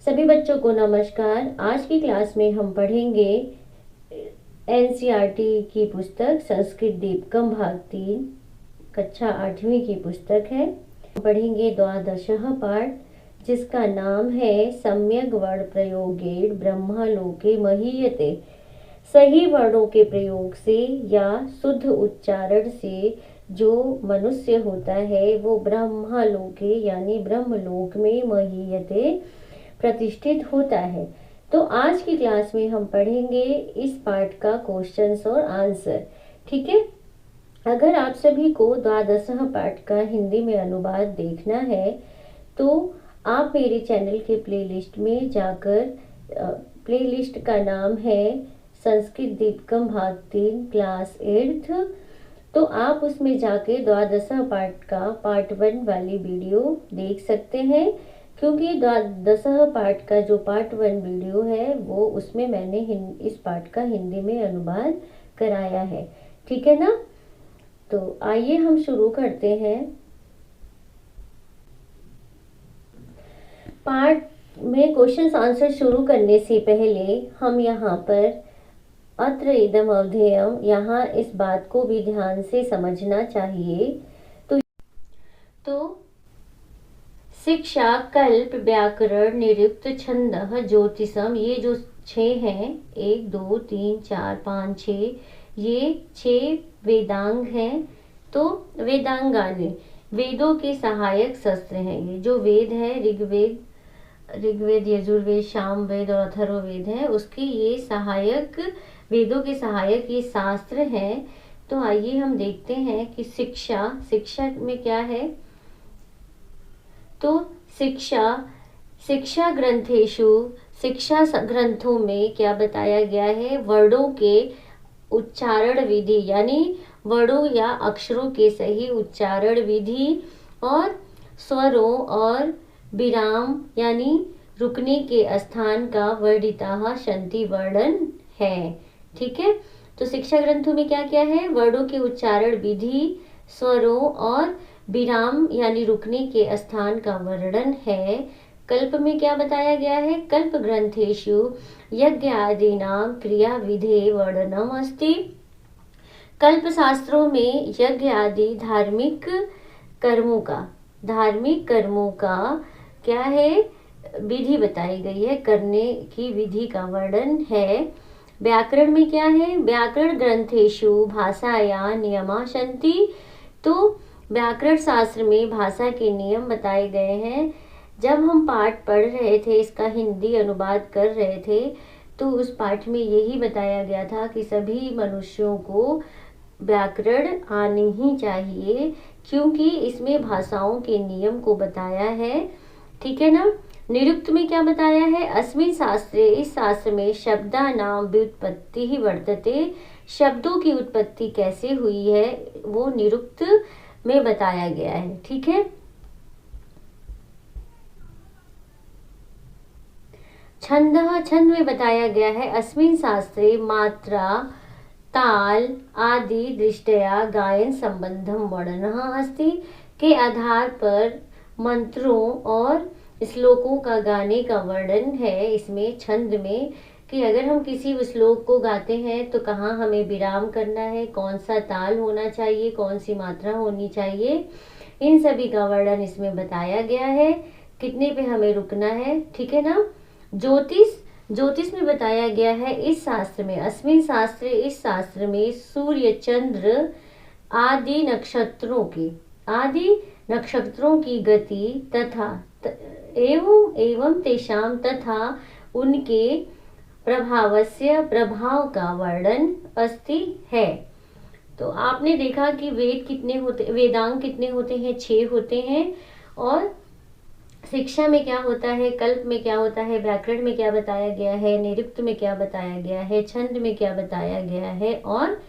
सभी बच्चों को नमस्कार। आज की क्लास में हम पढ़ेंगे एनसीईआरटी की पुस्तक संस्कृत दीपकम भाग 3 कक्षा 8वीं की पुस्तक है। पढ़ेंगे द्वादशः पाठ जिसका नाम है सम्यक वर्ण प्रयोगेण ब्रह्मलोके महीयते। सही वर्णों के प्रयोग से या शुद्ध उच्चारण से जो मनुष्य होता है वो ब्रह्मलोके यानी ब्रह्मलोक में महीयते प्रतिष्ठित होता है। तो आज की क्लास में हम पढ़ेंगे इस पाठ का क्वेश्चंस और आंसर। ठीक है। अगर आप सभी को द्वादशः पाठ का हिंदी में अनुवाद देखना है तो आप मेरे चैनल के प्लेलिस्ट में जाकर, प्लेलिस्ट का नाम है संस्कृत दीपकम भाग 3 क्लास 8th, तो आप उसमें जाके द्वादशः पाठ का पार्ट 1 वाली वीडियो देख सकते हैं, क्योंकि द्वादशः पाठ का जो पार्ट 1 वीडियो है वो उसमें मैंने इस पाठ का हिंदी में अनुवाद कराया है। ठीक है ना। तो आइए हम शुरू करते हैं। पार्ट में क्वेश्चन आंसर शुरू करने से पहले हम यहाँ पर अत्र इदम अवधेयम, यहाँ इस बात को भी ध्यान से समझना चाहिए। तो शिक्षा, कल्प, व्याकरण, निरुक्त, छंदः, ज्योतिषम, ये जो 6 हैं, 1 2 3 4 5 6, ये 6 वेदांग हैं। तो वेदांगानि वेदों के सहायक शस्त्र हैं। ये जो वेद है, ऋग्वेद, यजुर्वेद, सामवेद और अथर्ववेद है, उसके ये सहायक, वेदों के सहायक ये शास्त्र हैं। तो आइए हम देखते हैं कि शिक्षा में क्या है। तो शिक्षा ग्रंथेषु, शिक्षा ग्रंथों में क्या बताया गया है, वर्णों के उच्चारण विधि यानी वर्णों या अक्षरों के सही उच्चारण विधि और स्वरों और विराम यानी रुकने के स्थान का वर्णिताः सन्ति वर्णन है। ठीक है। तो शिक्षा ग्रंथों में क्या क्या है, वर्णों के उच्चारण विधि, स्वरों और विराम यानी रुकने के स्थान का वर्णन है। कल्प में क्या बताया गया है, कल्प ग्रंथेषु यज्ञ आदीनां क्रिया विधे वर्णनम अस्ति। कल्प शास्त्रों में यज्ञ आदि धार्मिक कर्मों का क्या है, विधि बताई गई है, करने की विधि का वर्णन है। व्याकरण में क्या है, व्याकरण ग्रंथेषु भाषाया नियमा सन्ति। तो व्याकरण शास्त्र में भाषा के नियम बताए गए हैं। जब हम पाठ पढ़ रहे थे, इसका हिंदी अनुवाद कर रहे थे, तो उस पाठ में यही बताया गया था कि सभी मनुष्यों को व्याकरण आनी ही चाहिए, क्योंकि इसमें भाषाओं के नियम को बताया है। ठीक है ना। निरुक्त में क्या बताया है, अस्मिन् शास्त्रे, इस शास्त्र में शब्दानां व्युत्पत्ति ही वर्तते, शब्दों की उत्पत्ति कैसे हुई है वो निरुक्त में बताया गया है। ठीक है। छंद में बताया गया है, अस्मिन् शास्त्रे मात्रा, ताल आदि दृष्टया गायन संबंधम वर्णनः अस्ति, के आधार पर मंत्रों और श्लोकों का गाने का वर्णन है इसमें छंद में, कि अगर हम किसी श्लोक को गाते हैं तो कहाँ हमें विराम करना है, कौन सा ताल होना चाहिए, कौन सी मात्रा होनी चाहिए, इन सभी का वर्णन इसमें बताया गया है, कितने पे हमें रुकना है। ठीक है ना। ज्योतिष में बताया गया है इस शास्त्र में, अस्मिन् शास्त्रे, इस शास्त्र में सूर्य, चंद्र आदि नक्षत्रों की गति तथा एवं तेषां तथा उनके प्रभाव का वर्णन अस्ति है। तो आपने देखा कि वेदांग कितने होते हैं, 6 होते हैं। और शिक्षा में क्या होता है, कल्प में क्या होता है, व्याकरण में क्या बताया गया है, निरुक्त में क्या बताया गया है, छंद में क्या बताया गया है और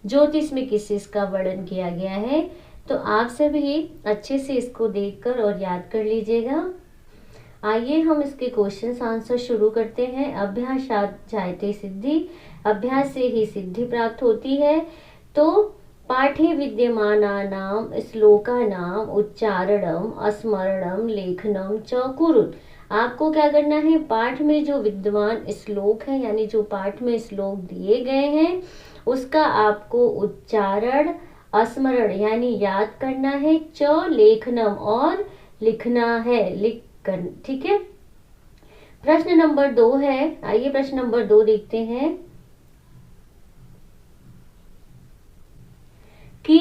ज्योतिष में किस चीज का वर्णन किया गया है। तो आप सभी अच्छे से इसको देखकर और याद कर लीजिएगा। आइए हम इसके क्वेश्चन आंसर शुरू करते हैं। अभ्यासात् जायते सिद्धि, अभ्यास से ही सिद्धि प्राप्त होती है। तो पाठे विद्यमानानां श्लोकानां उच्चारणं स्मरणं लेखनं च कुरुत्। आपको क्या करना है, पाठ में जो विद्यमान श्लोक है यानी जो पाठ में श्लोक दिए गए हैं उसका आपको उच्चारण, स्मरण यानी याद करना है, च लेखनम और लिखना है, लिख कर, ठीक है। प्रश्न नंबर 2 है, आइए प्रश्न नंबर 2 देखते हैं कि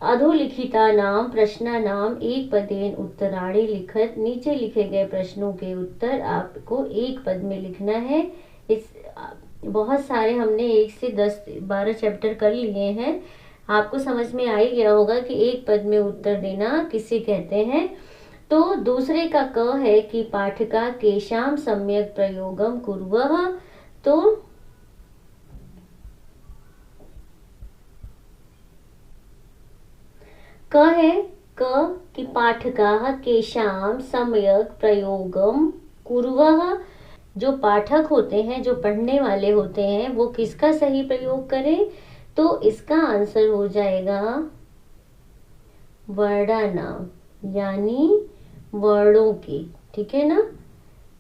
अधोलिखिता नाम प्रश्न नाम एक पदेन उत्तराणी लिखत, नीचे लिखे गए प्रश्नों के उत्तर आपको एक पद में लिखना है। इस बहुत सारे हमने 1 से 10 12 चैप्टर कर लिए हैं, आपको समझ में आ ही गया होगा कि एक पद में उत्तर देना किसे कहते हैं। तो दूसरे का क है कि पाठका केशाम सम्यक प्रयोगम कुर्वः, तो क है क कि पाठकाः केशाम सम्यक प्रयोगम कुर्वः, जो पाठक होते हैं, जो पढ़ने वाले होते हैं, वो किसका सही प्रयोग करें, तो इसका आंसर हो जाएगा वर्णानाम यानी वर्णों की, ठीक है ना।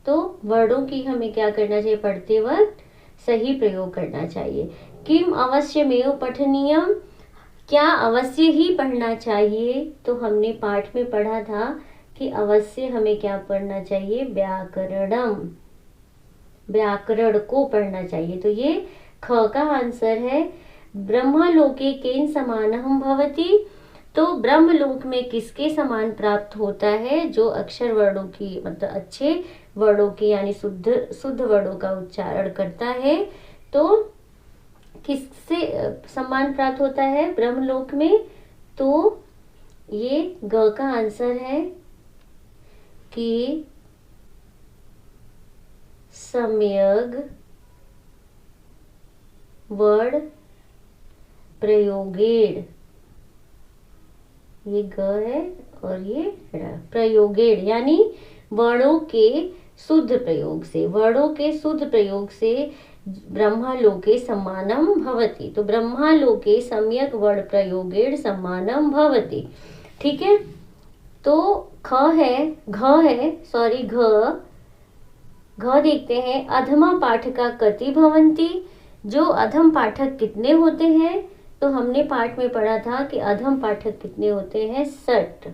तो वर्णों की हमें क्या करना चाहिए, पढ़ते वक्त सही प्रयोग करना चाहिए। किम अवश्यमेव पठनीयम, क्या अवश्य ही पढ़ना चाहिए, तो हमने पाठ में पढ़ा था कि अवश्य हमें क्या पढ़ना चाहिए, व्याकरणम, व्याकरण को पढ़ना चाहिए। तो ये ख का आंसर है। ब्रह्मलोके केन समानहं भवति, तो ब्रह्मलोक में किसके समान प्राप्त होता है, जो अक्षर वर्णों की मतलब अच्छे वर्णों की यानी शुद्ध वर्णों का उच्चारण करता है, तो किससे सम्मान प्राप्त होता है ब्रह्मलोक में, तो ये ग का आंसर है कि सम्यग वर्ण प्रयोगेण, ये ग है और ये ड़, प्रयोगेण यानी वर्णों के शुद्ध प्रयोग से, वर्णों के शुद्ध प्रयोग से ब्रह्मलोके सम्मानम भवति, तो ब्रह्मलोके सम्यक वर्ण प्रयोगेण सम्मानम भवति, ठीक है। तो ख है, घ है, सॉरी घ देखते हैं। अधमा पाठका कति भवन्ति, जो अधम पाठक कितने होते हैं, तो हमने पाठ में पढ़ा था कि अधम पाठक कितने होते हैं, 60,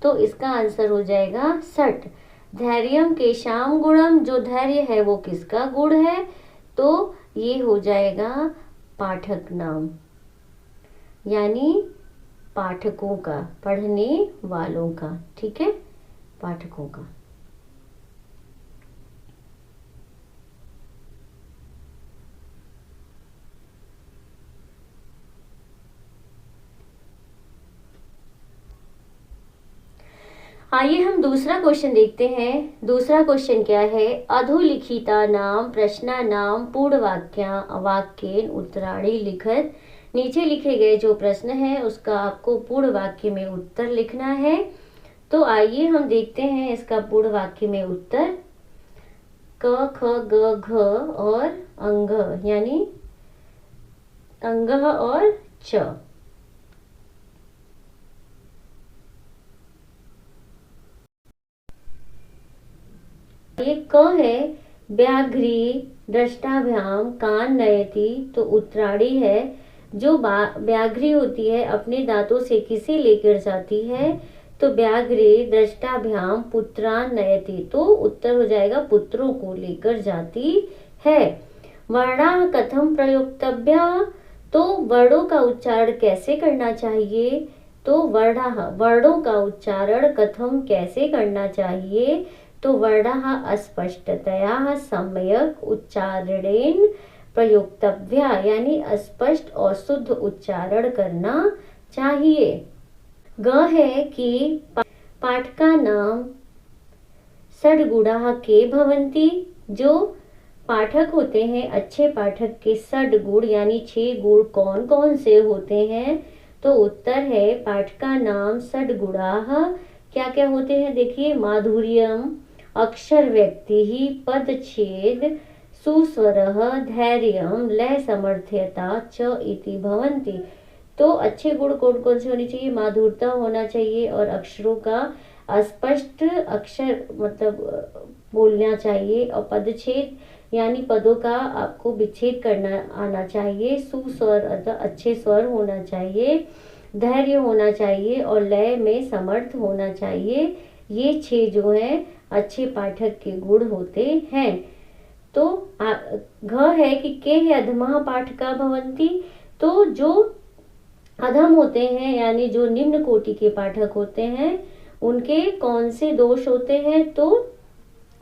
तो इसका आंसर हो जाएगा 60। धैर्यम केशाम गुणम, जो धैर्य है वो किसका गुण है, तो ये हो जाएगा पाठक नाम यानी पाठकों का, पढ़ने वालों का, ठीक है, पाठकों का। आइए हम दूसरा क्वेश्चन देखते हैं। दूसरा क्वेश्चन क्या है, अधोलिखिता नाम प्रश्न नाम पूर्ण वाक्येन उत्तराणी लिखत, नीचे लिखे गए जो प्रश्न है उसका आपको पूर्ण वाक्य में उत्तर लिखना है। तो आइए हम देखते हैं इसका पूर्ण वाक्य में उत्तर। क ख ग घ और अंग यानी अंग और च। ये क है व्याघ्री दृष्टाभ्याम कान नयति, तो उत्तराणी है, जो व्याघ्री होती है अपने दांतों से किसे लेकर जाती है, तो व्याघ्री दृष्टाभ्याम पुत्रान नयति, तो उत्तर हो जाएगा पुत्रों को लेकर जाती है। वर्णा कथम प्रयोक्तव्या, तो वर्णों का उच्चारण कैसे करना चाहिए, तो वर्णों का उच्चारण कथम कैसे करना चाहिए, तो वर्णः अस्पष्टतया सम्यक उच्चारणेन प्रयोक्तव्या, यानी स्पष्ट और शुद्ध उच्चारण करना चाहिए। ग है कि पाठका नाम षड्गुणाः के भवन्ति, जो पाठक होते हैं अच्छे पाठक के षड्गुण यानी 6 गुण कौन कौन से होते हैं, तो उत्तर है पाठका नाम षड्गुणाः क्या क्या होते हैं, देखिए माधुर्यम, अक्षर व्यक्ति ही, पदच्छेद, सुस्वरः, धैर्यम, लय समर्थ्यता च इति भवन्ति। तो अच्छे गुण कौन कौन से होने चाहिए, माधुरता होना चाहिए और अक्षरों का अस्पष्ट अक्षर मतलब बोलना चाहिए, और पदच्छेद यानी पदों का आपको विच्छेद करना आना चाहिए। सुस्वर अर्थात अच्छे स्वर होना चाहिए, धैर्य होना चाहिए और लय में समर्थ होना चाहिए। ये 6 जो है अच्छे पाठक के गुण होते हैं। तो घ है कि के है अधमः पाठका भवन्ति। तो जो अधम होते हैं यानी जो निम्न कोटि के पाठक होते हैं उनके कौन से दोष होते हैं? तो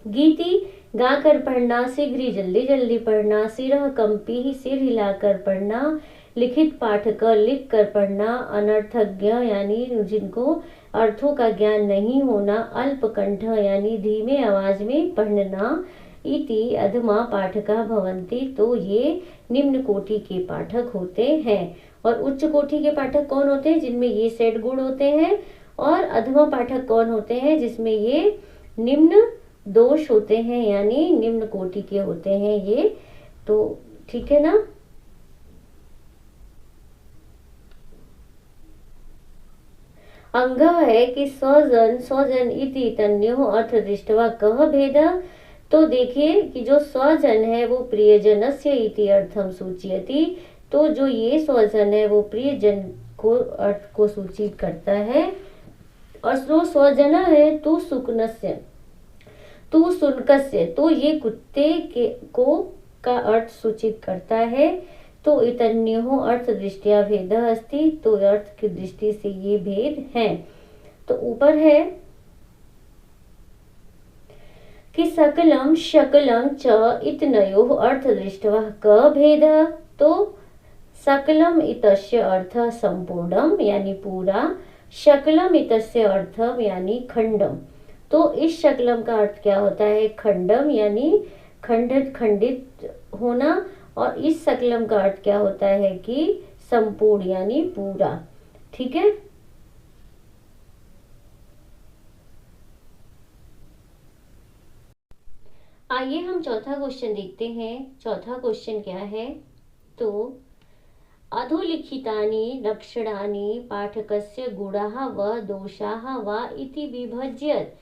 गीति गाकर पढ़ना, शीघ्र जल्दी जल्दी पढ़ना, सिरह कंपी ही सिर हिलाकर पढ़ना, लिखित पाठ कर लिख कर पढ़ना, अनर्थज्ञ यानी जिनको अर्थों का ज्ञान नहीं होना, अल्पकंठ यानी धीमे आवाज में पढ़ना, इति अधमा पाठका भवन्ति। तो ये निम्न कोटि के पाठक होते हैं। और उच्च कोटि के पाठक कौन होते हैं? जिनमें ये सेट गुण होते हैं। और अधमा पाठक कौन होते हैं? जिसमें ये निम्न दोष होते हैं यानी निम्न कोटि के होते हैं ये। तो ठीक है ना। अंग है कि स्वजन स्वजन इति तन्यो अर्थ दृष्टवा कह भेद। तो देखिए कि जो स्वजन है वो प्रियजनस्य इति अर्थम सूचयति। तो जो ये स्वजन है वो प्रियजन को अर्थ को सूचित करता है। और जो स्वजन है तू सुकनस्य तू सुनकस्य, तो ये कुत्ते के को का अर्थ सूचित करता है। तो इतन्यो अर्थ दृष्टिया भेद अस्ति। तो अर्थ की दृष्टि से ये भेद है। तो ऊपर है कि सकलम शकलम च इतनयो अर्थ दृष्टवा क भेद। तो सकलम इतस्य अर्थ संपूर्णम यानी पूरा, शकलम इतस्य अर्थम यानी खंडम। तो इस शकलम का अर्थ क्या होता है? खंडम यानी खंडित खंडित होना। और इस सकलम का अर्थ क्या होता है कि संपूर्ण यानी पूरा। ठीक है। आइए हम चौथा क्वेश्चन देखते हैं। चौथा क्वेश्चन क्या है? तो अधोलिखितानि लक्षणानि पाठकस्य गुणाः व दोषाः वा इति विभज्यत।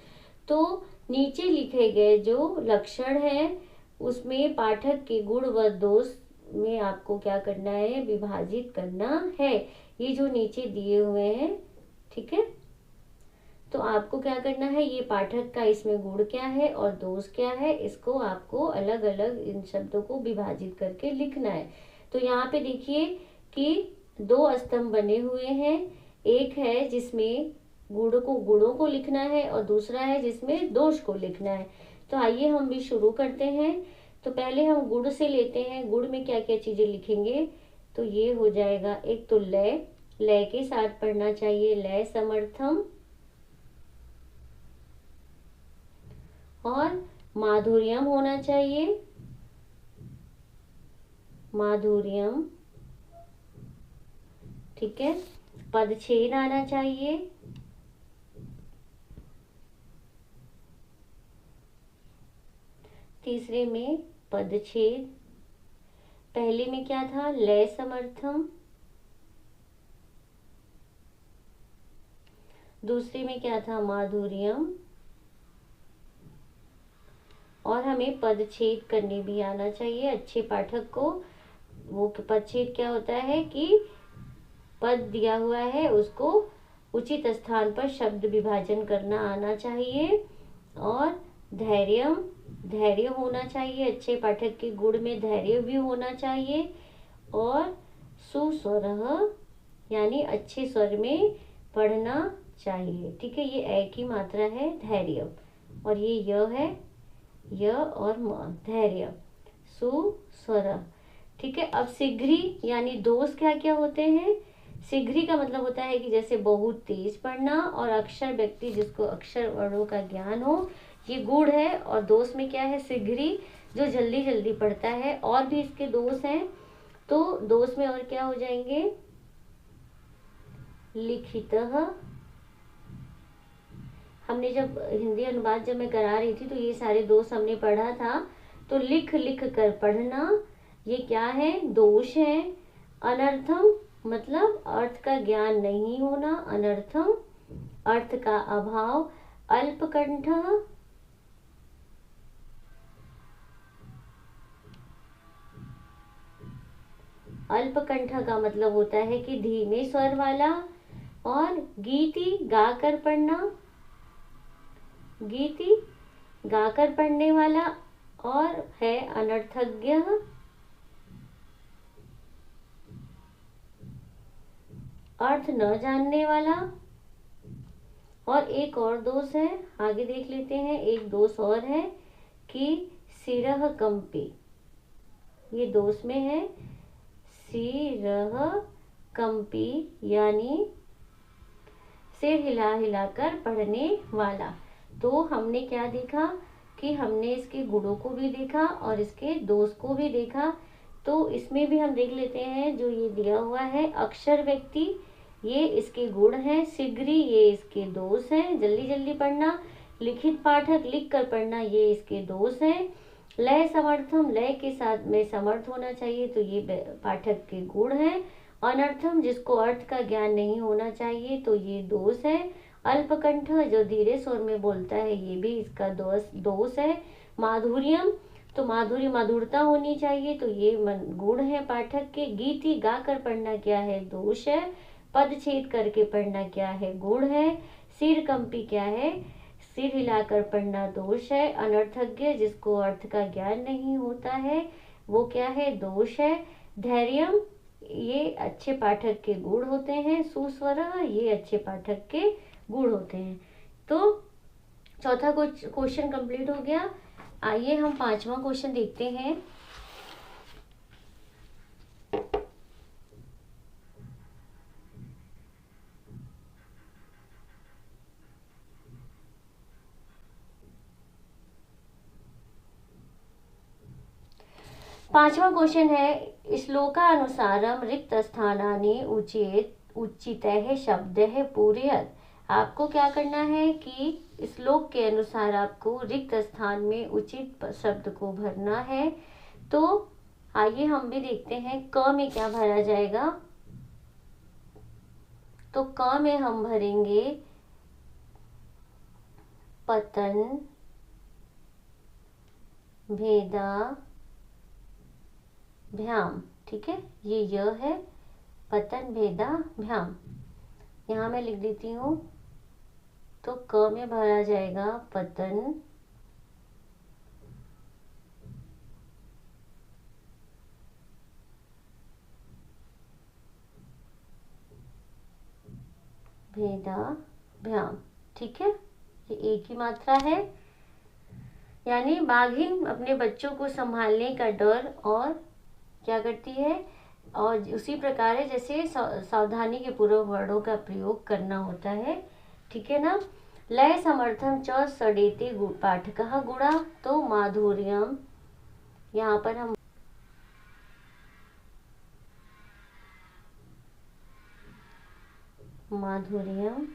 तो नीचे लिखे गए जो लक्षण हैं उसमें पाठक के गुण व दोष में आपको क्या करना है? विभाजित करना है। ये जो नीचे दिए हुए हैं, ठीक है। तो आपको क्या करना है? ये पाठक का इसमें गुण क्या है और दोष क्या है, इसको आपको अलग अलग इन शब्दों को विभाजित करके लिखना है। तो यहाँ पे देखिए कि 2 स्तंभ बने हुए हैं। एक है जिसमें गुणों को लिखना है और दूसरा है जिसमें दोष को लिखना है। तो आइए हम भी शुरू करते हैं। तो पहले हम गुण से लेते हैं। गुण में क्या क्या चीजें लिखेंगे? तो ये हो जाएगा, एक तो लय, लय के साथ पढ़ना चाहिए, लय समर्थम। और माधुर्यम होना चाहिए, माधुर्यम, ठीक है। पदच्छेद आना चाहिए, तीसरे में पदच्छेद। पहले में क्या था? लय समर्थम। दूसरे में क्या था? माधुर्यम। और हमें पदच्छेद करने भी आना चाहिए अच्छे पाठक को। वो पदच्छेद क्या होता है कि पद दिया हुआ है उसको उचित स्थान पर शब्द विभाजन करना आना चाहिए। और धैर्यम, धैर्य होना चाहिए। अच्छे पाठक के गुण में धैर्य भी होना चाहिए। और सुस्वर यानी अच्छे स्वर में पढ़ना चाहिए। ठीक है, ये ए की मात्रा है धैर्य। और ये य है, य और म, धैर्य, सुस्वर। ठीक है। अब शीघ्री यानी दोष क्या क्या होते हैं? शीघ्री का मतलब होता है कि जैसे बहुत तेज पढ़ना। और अक्षर व्यक्ति जिसको अक्षर वर्णों का ज्ञान हो, ये गुण है। और दोष में क्या है? शीघ्री, जो जल्दी जल्दी पढ़ता है। और भी इसके दोष हैं। तो दोष में और क्या हो जाएंगे? लिखितः। हमने जब हिंदी अनुवाद जब मैं करा रही थी तो ये सारे दोष हमने पढ़ा था। तो लिख लिख कर पढ़ना, ये क्या है? दोष है। अनर्थम मतलब अर्थ का ज्ञान नहीं होना, अनर्थम अर्थ का अभाव। अल्पकंठ, अल्पकंठ का मतलब होता है कि धीमे स्वर वाला, और गीति गाकर पढ़ना, गीति गाकर पढ़ने वाला, और है अनर्थज्ञ, अर्थ न जानने वाला। और एक और दोष है, आगे देख लेते हैं, एक दोष और है कि सिरह कंपी, ये दोष में है, सिरह कंपी यानी सिर हिला हिलाकर पढ़ने वाला। तो हमने क्या देखा कि हमने इसके गुणों को भी देखा और इसके दोष को भी देखा। तो इसमें भी हम देख लेते हैं, जो ये दिया हुआ है अक्षर व्यक्ति, ये इसके गुण हैं, शीघ्री ये इसके दोष हैं, जल्दी जल्दी पढ़ना, लिखित पाठक लिख कर पढ़ना ये इसके दोष हैं, लय समर्थम लय के साथ में समर्थ होना चाहिए तो ये पाठक के गुण हैं, अनर्थम जिसको अर्थ का ज्ञान नहीं होना चाहिए तो ये दोष है, अल्पकंठ जो धीरे स्वर में बोलता है ये भी इसका दोष है, माधुर्यम तो माधुरी मधुरता होनी चाहिए तो ये गुण है पाठक के, गीति गा कर पढ़ना क्या है, दोष है, पद छेद करके पढ़ना क्या है, गुण है, सिर कंपी क्या है, सिर हिलाकर पढ़ना दोष है, अनर्थज्ञ जिसको अर्थ का ज्ञान नहीं होता है वो क्या है, दोष है, धैर्यम ये अच्छे पाठक के गुण होते हैं, सुस्वर ये अच्छे पाठक के गुण होते हैं। तो चौथा क्वेश्चन कंप्लीट हो गया। आइए हम पांचवा क्वेश्चन देखते हैं। पांचवा क्वेश्चन है, श्लोकानुसारम रिक्त स्थानानि उचितः शब्दः पूरयत्। आपको क्या करना है कि श्लोक के अनुसार आपको रिक्त स्थान में उचित शब्द को भरना है। तो आइए हम भी देखते हैं क में क्या भरा जाएगा। तो क में हम भरेंगे पतन भेदा भ्याम, ठीक है, ये य है, पतन भेदा भ्याम, यहाँ मैं लिख देती हूँ। तो क में भरा जाएगा पतन भेदा भ्याम, ठीक है, ये एक ही मात्रा है। यानी बाघिन अपने बच्चों को संभालने का डर और क्या करती है, और उसी प्रकार है जैसे सावधानी के पूर्वक वर्णों का प्रयोग करना होता है, ठीक है ना। लय समर्थम च सडेते पाठकः गुणा, तो माधुर्यम यहाँ पर हम माधुर्यम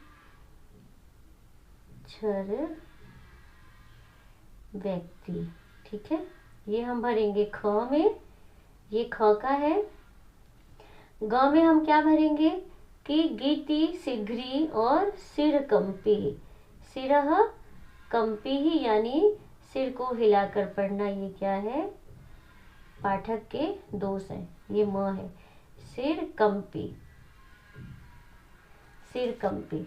क्षर व्यक्ति, ठीक है, ये हम भरेंगे ख में, ये ख का है। ग में हम क्या भरेंगे कि गीति शीघ्री और सिर कंपी, सिरह कंपी ही यानी सिर को हिलाकर पढ़ना, ये क्या है, पाठक के दोष है, ये म है, सिर कंपी, सिर कंपी।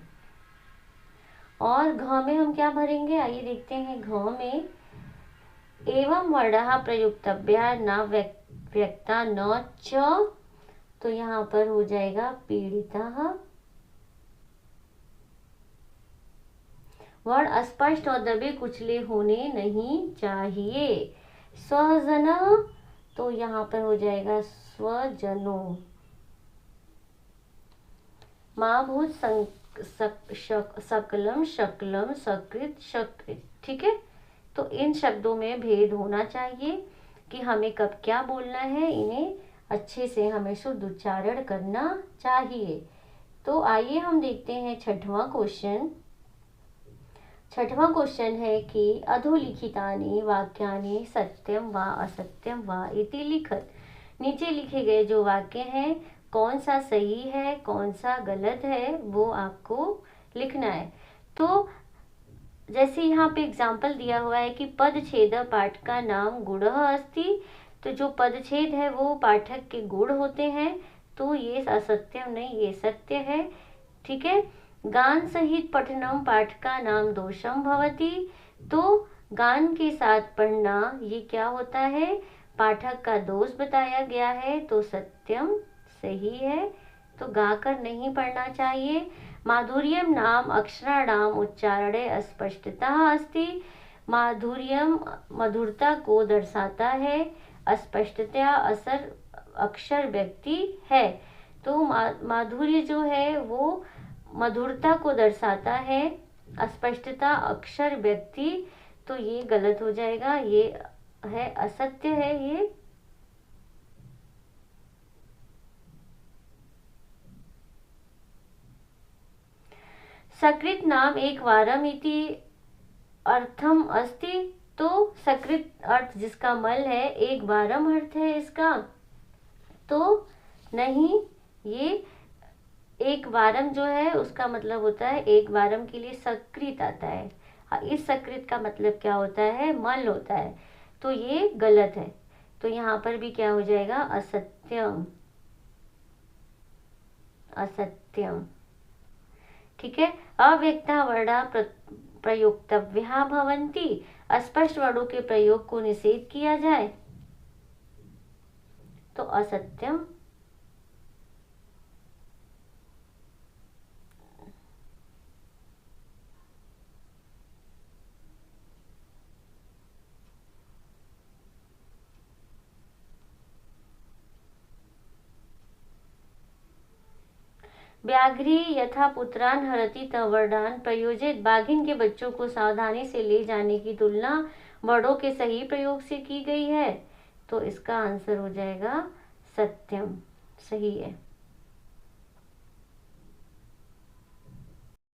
और घ में हम क्या भरेंगे, आइए देखते हैं। घ में एवं वर्णः प्रयुक्तव्या न व्यक्ता न च, तो यहाँ पर हो जाएगा पीड़ितः, वर्ण स्पष्ट और दबे कुचले होने नहीं चाहिए। स्वजन, तो यहाँ पर हो जाएगा स्वजनो। माँ भूत सकलम शकलम सकृत सकृत, ठीक है। तो इन शब्दों में भेद होना चाहिए कि हमें कब क्या बोलना है, इन्हें अच्छे से हमें शुद्ध उच्चारण करना चाहिए। तो आइए हम देखते हैं छठवां क्वेश्चन। छठवां क्वेश्चन है कि अधोलिखितानि वाक्यानि सत्यम व असत्यम व इति लिखत। नीचे लिखे गए जो वाक्य हैं कौन सा सही है कौन सा गलत है वो आपको लिखना है। तो जैसे यहाँ पे एग्जाम्पल दिया हुआ है कि पदछेद पाठ का नाम गुणः अस्ति, तो जो पदछेद है वो पाठक के गुण होते हैं, तो ये असत्यम नहीं, ये सत्य है। ठीक है। गान सहित पठनम पाठ का नाम दोषम भवति, तो गान के साथ पढ़ना ये क्या होता है, पाठक का दोष बताया गया है, तो सत्यम सही है, तो गाकर नहीं पढ़ना चाहिए। माधुर्यम नाम अक्षराणाम उच्चारणे अस्पष्टता अस्ति, माधुर्यम मधुरता को दर्शाता है, अस्पष्टता असर अक्षर व्यक्ति है, तो माधुर्य जो है वो मधुरता को दर्शाता है, अस्पष्टता अक्षर व्यक्ति, तो ये गलत हो जाएगा, ये है असत्य है ये। सकृत नाम एक वारम इति अर्थम अस्ति, तो सकृत अर्थ जिसका मल है, एक वारम अर्थ है इसका, तो नहीं, ये एक वारम जो है उसका मतलब होता है, एक वारम के लिए सकृत आता है, इस सकृत का मतलब क्या होता है, मल होता है, तो ये गलत है, तो यहाँ पर भी क्या हो जाएगा, असत्यम, असत्यम। ठीक है। अव्यक्ता वर्णा प्रयोक्तव्या भवन्ति, अस्पष्ट वर्णों के प्रयोग को निषेध किया जाए, तो असत्यम। व्याघ्री यथा पुत्रान हरति तवर्णान प्रयोजित, बाघिन के बच्चों को सावधानी से ले जाने की तुलना वर्णों के सही प्रयोग से की गई है, तो इसका आंसर हो जाएगा सत्यम, सही है।